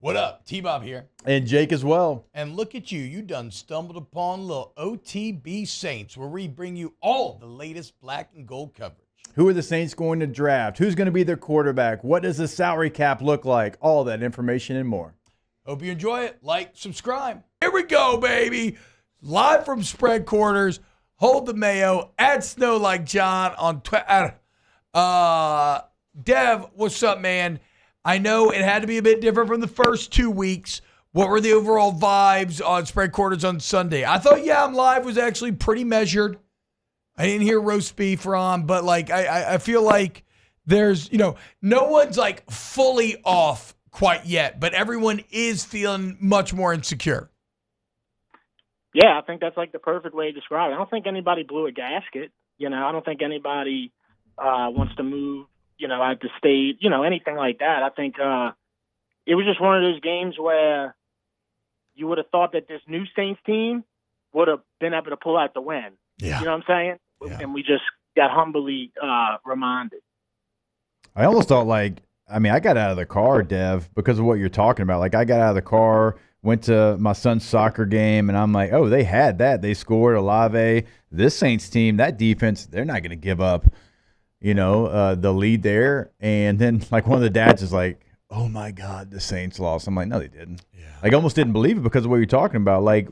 What up? T-Bob here. And Jake as well. And look at you. You done stumbled upon little OTB Saints, where we bring you all the latest black and gold coverage. Who are the Saints going to draft? Who's going to be their quarterback? What does the salary cap look like? All that information and more. Hope you enjoy it. Like, subscribe. Here we go, baby. Live from Spread Quarters. Hold the mayo. Add Snow like John on Twitter. Dev, what's up, man? I know it had to be a bit different from the first 2 weeks. What were the overall vibes on Spread Quarters on Sunday? I thought, I'm live was actually pretty measured. I didn't hear roast beef on, but like I feel like there's, no one's like fully off quite yet, but everyone is feeling much more insecure. Yeah, I think that's like the perfect way to describe it. I don't think anybody blew a gasket. I don't think anybody wants to move, out the state, anything like that. I think it was just one of those games where you would have thought that this new Saints team would have been able to pull out the win. Yeah. You know what I'm saying? Yeah. And we just got humbly reminded. I almost thought I got out of the car, Dev, because of what you're talking about. Like, I got out of the car, went to my son's soccer game, and I'm like, oh, they had that. They scored Olave. This Saints team, that defense, they're not going to give up, the lead there. And then, one of the dads is like, oh, my God, the Saints lost. I'm like, no, they didn't. Yeah. I almost didn't believe it because of what you're talking about. Like,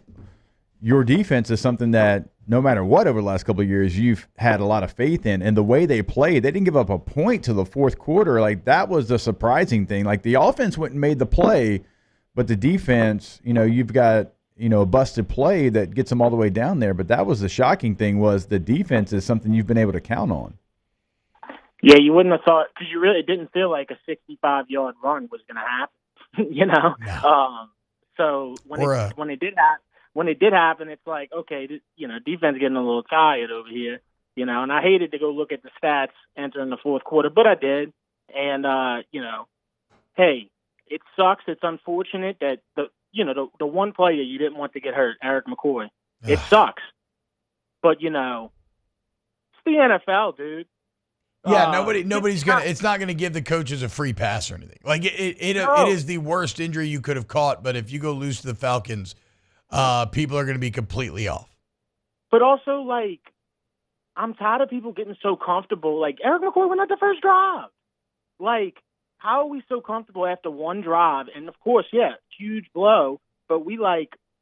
your defense is something that no matter what over the last couple of years, you've had a lot of faith in. And the way they played, they didn't give up a point to the fourth quarter. Like, that was the surprising thing. Like, the offense went and made the play, but the defense, you've got, a busted play that gets them all the way down there. But that was the shocking thing, was the defense is something you've been able to count on. Yeah, you wouldn't have thought, because you really didn't feel like a 65-yard run was going to happen, No. So when it did happen, it's like, okay, defense getting a little tired over here, and I hated to go look at the stats entering the fourth quarter, but I did. And, hey, it sucks. It's unfortunate that the one player you didn't want to get hurt, Eric McCoy, it sucks. But, it's the NFL, dude. Yeah, nobody's gonna. It's not gonna give the coaches a free pass or anything. Like it is the worst injury you could have caught. But if you go lose to the Falcons, people are gonna be completely off. But also, I'm tired of people getting so comfortable. Like, Eric McCoy went out the first drive. Like, how are we so comfortable after one drive? And of course, huge blow. But we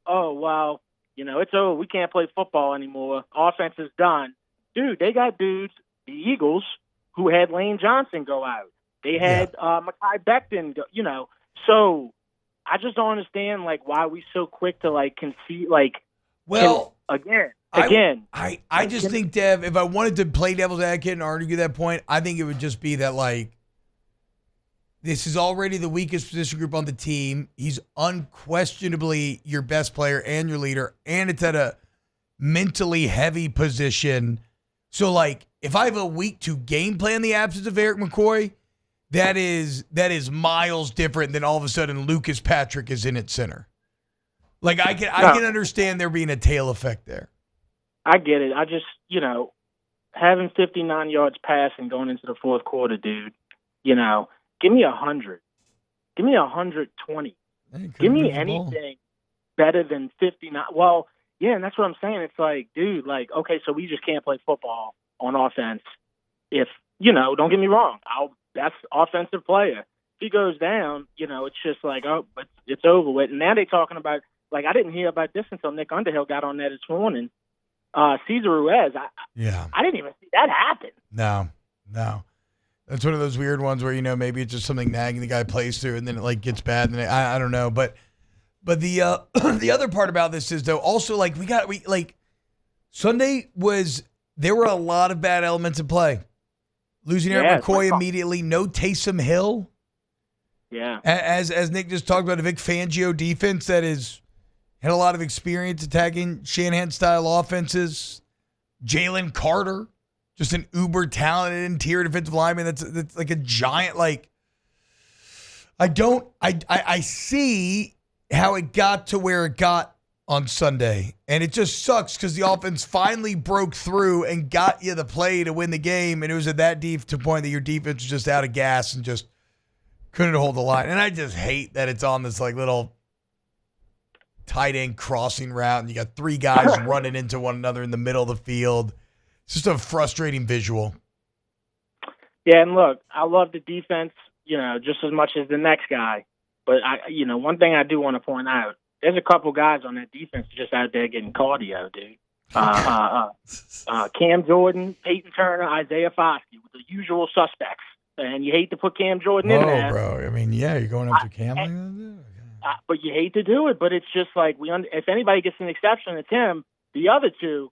oh well, it's over. We can't play football anymore. Offense is done, dude. They got dudes, the Eagles, who had Lane Johnson go out. They had Mekhi Becton go, So I just don't understand, why we so quick to, concede, again. I just think, Dev, if I wanted to play devil's advocate and argue that point, I think it would just be that, this is already the weakest position group on the team. He's unquestionably your best player and your leader, and it's at a mentally heavy position. So, if I have a week to game plan the absence of Eric McCoy, that is miles different than all of a sudden Lucas Patrick is in at center. I can understand there being a tail effect there. I get it. I just, having 59 yards passing going into the fourth quarter, dude, give me 100. Give me 120. Give me anything better than 59. Well, yeah, and that's what I'm saying. It's like, dude, okay, so we just can't play football on offense. If, don't get me wrong, that's offensive player. If he goes down, it's just it's over with. And now they're talking about, I didn't hear about this until Nick Underhill got on there this morning. Cesar Ruiz, I didn't even see that happen. No. That's one of those weird ones where, maybe it's just something nagging the guy plays through and then it gets bad. And I don't know. But the the other part about this is, though, also Sunday there were a lot of bad elements in play. Losing Eric McCoy immediately, no Taysom Hill. Yeah. As Nick just talked about, a Vic Fangio defense that had a lot of experience attacking Shanahan-style offenses. Jalen Carter, just an uber talented interior defensive lineman that's like a giant. I see how it got to where it got on Sunday. And it just sucks because the offense finally broke through and got you the play to win the game. And it was at that deep to point that your defense was just out of gas and just Couldn't hold the line. And I just hate that it's on this like little tight end crossing route, and you got three guys running into one another in the middle of the field. It's just a frustrating visual. Yeah, and look, I love the defense, just as much as the next guy. But one thing I do want to point out, there's a couple guys on that defense just out there getting cardio, dude. Cam Jordan, Peyton Turner, Isaiah Foskey, with the usual suspects. And you hate to put Cam Jordan in there. Oh, bro. I mean, yeah, you're going after Cam. But you hate to do it. But it's just like if anybody gets an exception, it's him. The other two,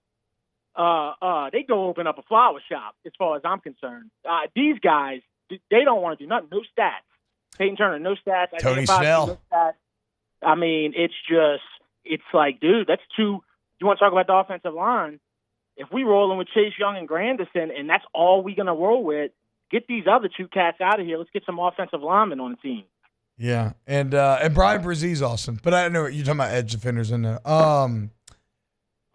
they go open up a flower shop, as far as I'm concerned. These guys, they don't want to do nothing. No stats. Peyton Turner, no stats. Tony Snell. No stats. I mean, it's like, dude, that's two. You want to talk about the offensive line? If we rolling with Chase Young and Granderson, and that's all we're going to roll with, get these other two cats out of here. Let's get some offensive linemen on the team. Yeah, and Brian Brzez's awesome. But I know you're talking about edge defenders in there. How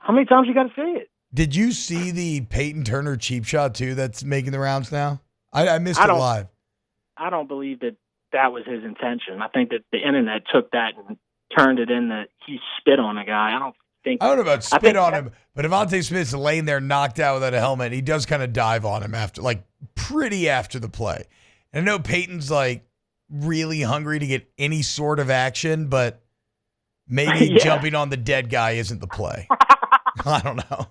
many times you got to say it? Did you see the Peyton Turner cheap shot, too, that's making the rounds now? I missed it live. I don't believe that was his intention. I think that the internet took that and turned it in that he spit on a guy. I don't know about spit on him, but Devontae Smith's laying there knocked out without a helmet. He does kind of dive on him pretty after the play. And I know Peyton's really hungry to get any sort of action, but maybe jumping on the dead guy isn't the play. I don't know.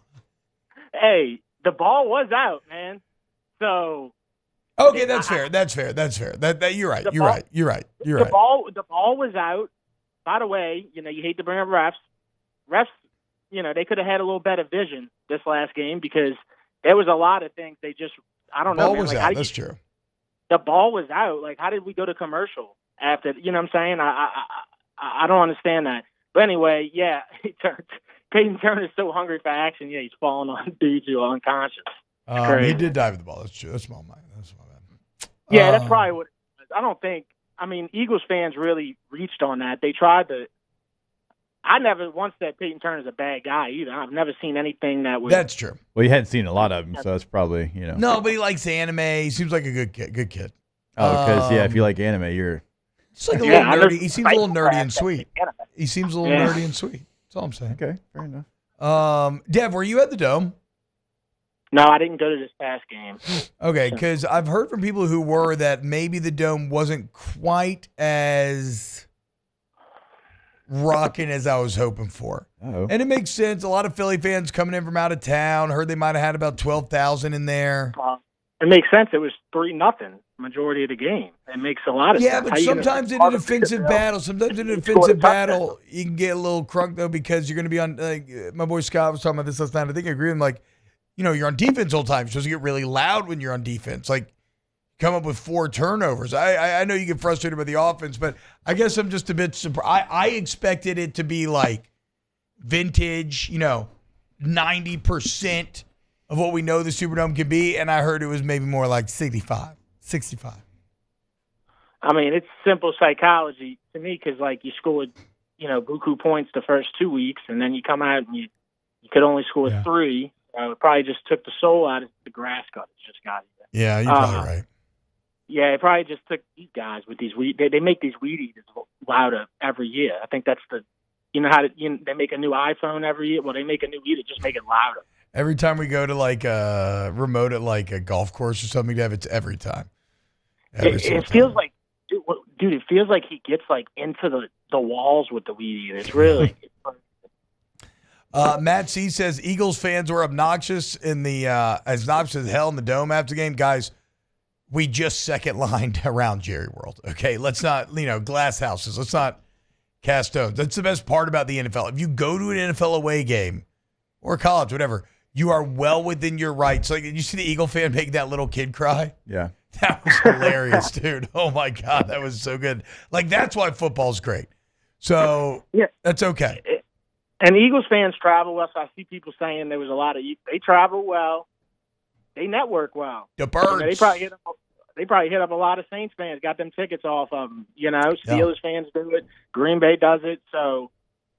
Hey, the ball was out, man. So okay, that's fair. That you're right. You're right. The ball was out. By the way, you hate to bring up refs. Refs, they could have had a little better vision this last game because there was a lot of things they just, I don't know. The ball was out. That's true. The ball was out. How did we go to commercial after? You know what I'm saying? I don't understand that. But anyway, yeah, Peyton Turner is so hungry for action. Yeah, he's falling on dudes who are unconscious. He did dive at the ball. That's true. That's my bad. Yeah, that's probably what it was. I don't think. I mean, Eagles fans really reached on that. They tried to. I never once said Peyton Turner's a bad guy either. I've never seen anything that was. That's true. Well, you hadn't seen a lot of him, so that's probably No, but he likes anime. He seems like a good kid. Oh, because if you like anime, you're. Just like a little nerdy. He seems a little nerdy and sweet. He seems a little nerdy and sweet. That's all I'm saying. Okay, fair enough. Dev, were you at the Dome? No, I didn't go to this past game. Okay, because I've heard from people who were that maybe the Dome wasn't quite as rocking as I was hoping for. Uh-oh. And it makes sense. A lot of Philly fans coming in from out of town. Heard they might have had about 12,000 in there. It makes sense. It was 3-0 majority of the game. It makes a lot of sense. Yeah, but sometimes in a defensive battle, you can get a little crunk, though, because you're going to be on, my boy Scott was talking about this last night. I think I agree with him, you're on defense all the time. You're supposed to get really loud when you're on defense. Come up with 4 turnovers. I know you get frustrated by the offense, but I guess I'm just a bit surprised. I expected it to be vintage, 90% of what we know the Superdome can be, and I heard it was maybe more like 65. I mean, it's simple psychology to me because, you scored, buku points the first 2 weeks, and then you come out and you could only score 3. It probably just took the soul out of the grass cutters just got here. Yeah, you're probably right. Yeah, it probably just took these guys with these weed. They make these weed eaters louder every year. I think that's they make a new iPhone every year. Well, they make a new eater, just make it louder. Every time we go to a remote at a golf course or something, Dev, it's every time. It feels like, dude, it feels like he gets into the walls with the weed eater. It's really. Matt C says Eagles fans were obnoxious as obnoxious as hell in the Dome after the game. Guys, we just second lined around Jerry World. Okay, let's not, glass houses. Let's not cast stones. That's the best part about the NFL. If you go to an NFL away game or college, whatever, you are well within your rights. Did you see the Eagle fan make that little kid cry? Yeah. That was hilarious, dude. Oh, my God. That was so good. That's why football's great. So, that's okay. And Eagles fans travel well. So I see people saying there was a lot of – they travel well. They network well. The Birds. They probably hit up a lot of Saints fans, got them tickets off of them. Steelers fans do it. Green Bay does it. So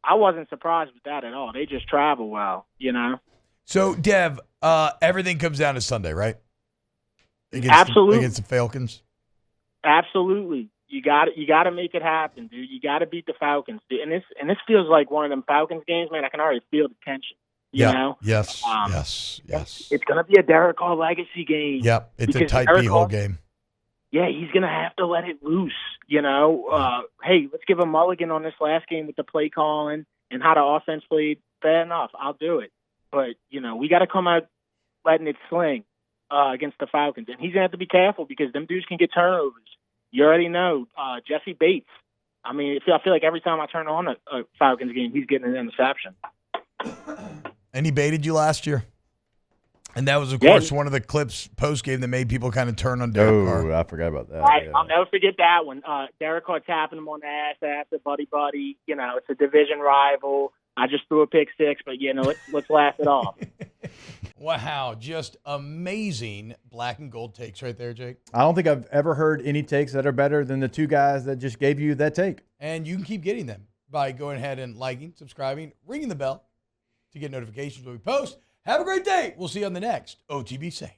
I wasn't surprised with that at all. They just travel well, So, Dev, everything comes down to Sunday, right? Absolutely. Against the Falcons? Absolutely. You got to make it happen, dude. You got to beat the Falcons, dude. And this feels like one of them Falcons games, man. I can already feel the tension. You know? Yes. Yes. It's gonna be a Derek Carr legacy game. Yep. It's a tight B-hole game. Yeah, he's gonna have to let it loose. You know, hey, let's give a mulligan on this last game with the play calling and how the offense played. Fair enough, I'll do it. But you know, we got to come out letting it sling against the Falcons, and he's gonna have to be careful because them dudes can get turnovers. You already know Jesse Bates. I mean, I feel like every time I turn on a Falcons game, he's getting an interception. And he baited you last year. And that was, of course, one of the clips post-game that made people kind of turn on Derek Carr. I forgot about that. I'll never forget that one. Derek Carr tapping him on the ass after buddy. You know, it's a division rival. I just threw a pick six, but, you know, let's laugh it off. Wow, just amazing black and gold takes right there, Jake. I don't think I've ever heard any takes that are better than the two guys that just gave you that take. And you can keep getting them by going ahead and liking, subscribing, ringing the bell to get notifications when we post. Have a great day. We'll see you on the next OTB Saints.